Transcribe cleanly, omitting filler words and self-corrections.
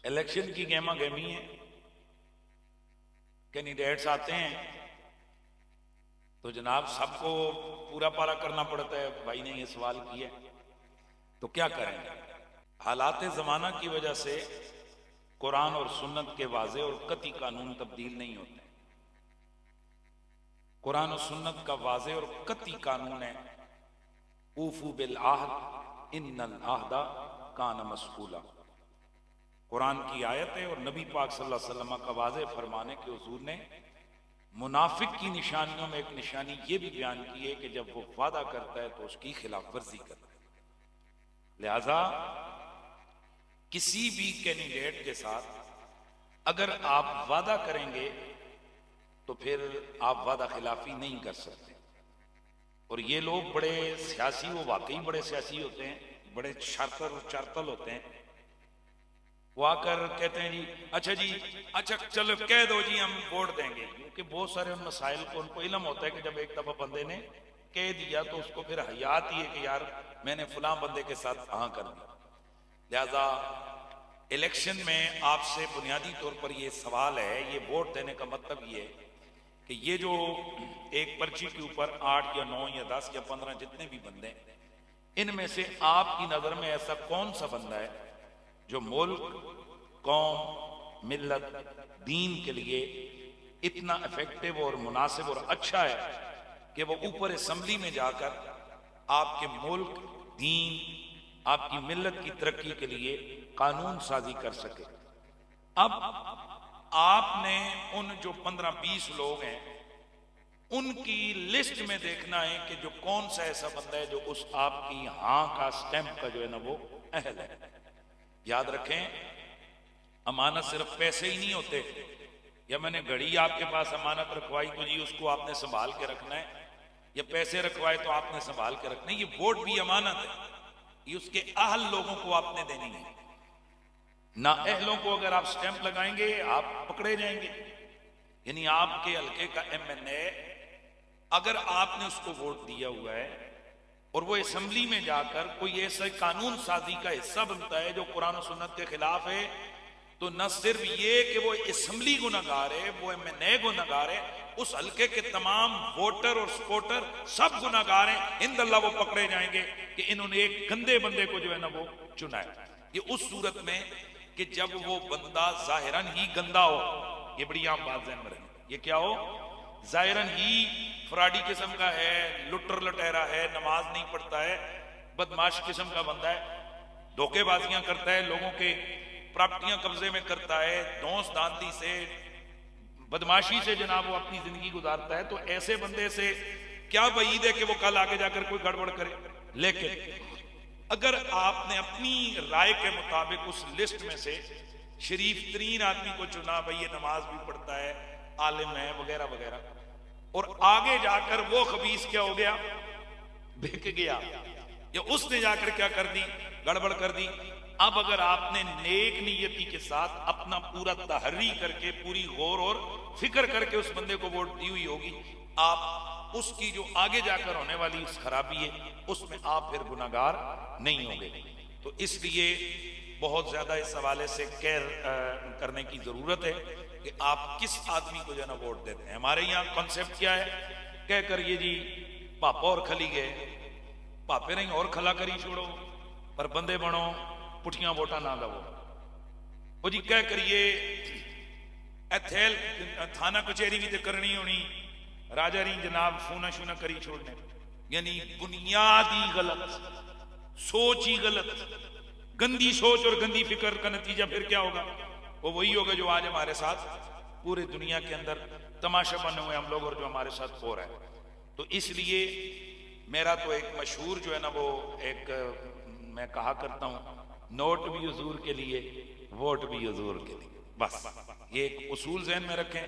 Election کی گہما گہمی ہے، candidates آتے ہیں تو جناب سب کو پورا پارا کرنا پڑتا ہے. بھائی نے یہ سوال کیا تو کیا کریں گے؟ حالات زمانہ کی وجہ سے قرآن اور سنت کے واضح اور قطعی قانون تبدیل نہیں ہوتے. قرآن و سنت کا واضح اور قطعی قانون ہے اوفو بالعہد ان العہد کان مسئولا. قرآن کی آیت ہے اور نبی پاک صلی اللہ علیہ وسلم کا واضح فرمانے کہ حضور نے منافق کی نشانیوں میں ایک نشانی یہ بھی بیان کی ہے کہ جب وہ وعدہ کرتا ہے تو اس کی خلاف ورزی کرتا ہے. لہذا کسی بھی کینڈیڈیٹ کے ساتھ اگر آپ وعدہ کریں گے تو پھر آپ وعدہ خلافی نہیں کر سکتے. اور یہ لوگ بڑے سیاسی، وہ واقعی بڑے سیاسی ہوتے ہیں، بڑے شرطر اور چرتل ہوتے ہیں. وہ آ کر کہتے ہیں اچھا چلو کہہ دو جی ہم ووٹ دیں گے، کیونکہ بہت سارے ان مسائل کو ان کو علم ہوتا ہے کہ جب ایک دفعہ بندے نے کہہ دیا تو اس کو پھر حیات ہی ہے کہ یار میں نے فلاں بندے کے ساتھ ہاں کر دیا. لہذا الیکشن میں آپ سے بنیادی طور پر یہ سوال ہے، یہ ووٹ دینے کا مطلب یہ ہے کہ یہ جو ایک پرچی کے اوپر 8 یا 9 یا 10 یا 15 جتنے بھی بندے ہیں، ان میں سے آپ کی نظر میں ایسا کون سا بندہ ہے جو ملک، قوم، ملت، دین کے لیے اتنا افیکٹو اور مناسب اور اچھا ہے کہ وہ اوپر اسمبلی میں جا کر آپ کے ملک، دین، آپ کی ملت کی ترقی کے لیے قانون سازی کر سکے. اب آپ نے ان جو 15-20 لوگ ہیں ان کی لسٹ میں دیکھنا ہے کہ جو کون سا ایسا بندہ ہے جو اس آپ کی ہاں کا سٹیمپ کا جو ہے نا وہ اہل ہے. یاد رکھیں امانت صرف پیسے ہی نہیں ہوتے. یا میں نے گھڑی آپ کے پاس امانت رکھوائی تو جی اس کو آپ نے سنبھال کے رکھنا ہے، یا پیسے رکھوائے تو آپ نے سنبھال کے رکھنا ہے. یہ ووٹ بھی امانت ہے، یہ اس کے اہل لوگوں کو آپ نے دینی ہے. نا اہلوں کو اگر آپ سٹیمپ لگائیں گے آپ پکڑے جائیں گے. یعنی آپ کے حلقے کا ایم این اے اگر آپ نے اس کو ووٹ دیا ہوا ہے اور وہ اسمبلی میں جا کر کوئی ایسا قانون سازی کا حصہ بنتا ہے جو قرآن و سنت کے خلاف ہے، تو نہ صرف یہ کہ وہ اسمبلی گناہگار ہے، وہ ایم این اے گناہگار ہے، اس حلقے کے تمام ووٹر اور سپورٹر سب گناہگار ہیں. اند اللہ وہ پکڑے جائیں گے کہ انہوں نے ایک گندے بندے کو جو ہے نا وہ چنا ہے. یہ اس صورت میں کہ جب وہ بندہ ظاہراً ہی گندا ہو. یہ بڑی عام بات ذہن میں رہے. یہ کیا ہو؟ ظاہراً ہی فراڈی قسم کا ہے، لٹر لٹیرا ہے، نماز نہیں پڑھتا ہے، بدماش قسم کا بندہ ہے، دھوکے بازیاں کرتا ہے، لوگوں کے پراپرٹیاں قبضے میں کرتا ہے، دونس داندی سے بدماشی سے جناب وہ اپنی زندگی گزارتا ہے. تو ایسے بندے سے کیا بعید ہے کہ وہ کل آگے جا کر کوئی گڑبڑ کرے. لیکن اگر آپ نے اپنی رائے کے مطابق اس لسٹ میں سے شریف ترین آدمی کو چنا، بھئی یہ نماز بھی پڑھتا ہے، عالم ہے وغیرہ وغیرہ، اور آگے جا کر وہ خبیث کیا ہو گیا؟ بک گیا، یا اس نے جا کر کیا کر دی؟ گڑبڑ کر دی. اب اگر آپ نے نیک نیتی کے ساتھ اپنا پورا تحری کر کے، پوری غور اور فکر کر کے اس بندے کو ووٹ دی ہوئی ہوگی، آپ اس کی جو آگے جا کر ہونے والی اس خرابی ہے اس میں آپ پھر گناہگار نہیں ہوں گے. تو اس لیے بہت زیادہ اس حوالے سے کیئر کرنے کی ضرورت ہے کہ آپ کس آدمی کو جو ہے نا ووٹ دیتے ہیں. ہمارے یہاں کنسیپٹ کیا ہے؟ کہہ کر یہ جی پاپا اور کھلی گئے، پاپے نہیں اور کھلا کری چھوڑو، پر بندے بنو پٹھیاں ووٹاں نہ دو. وہ جی کہہ کر یہ ایتھیل تھانہ کچہری بھی تے کرنی ہونی، راجہ رین جناب فونا شونا کری چھوڑنے. یعنی بنیادی غلط سوچ ہی غلط، گندی سوچ اور گندی فکر کا نتیجہ پھر کیا ہوگا؟ وہ وہی ہوگا جو آج ہمارے ساتھ پورے دنیا کے اندر تماشا بنے ہوئے ہم لوگ اور جو ہمارے ساتھ ہو رہا ہے. تو اس لیے میرا تو ایک مشہور جو ہے نا وہ ایک میں کہا کرتا ہوں، نوٹ بھی حضور کے لیے، ووٹ بھی حضور کے لیے. بس یہ ایک اصول ذہن میں رکھیں.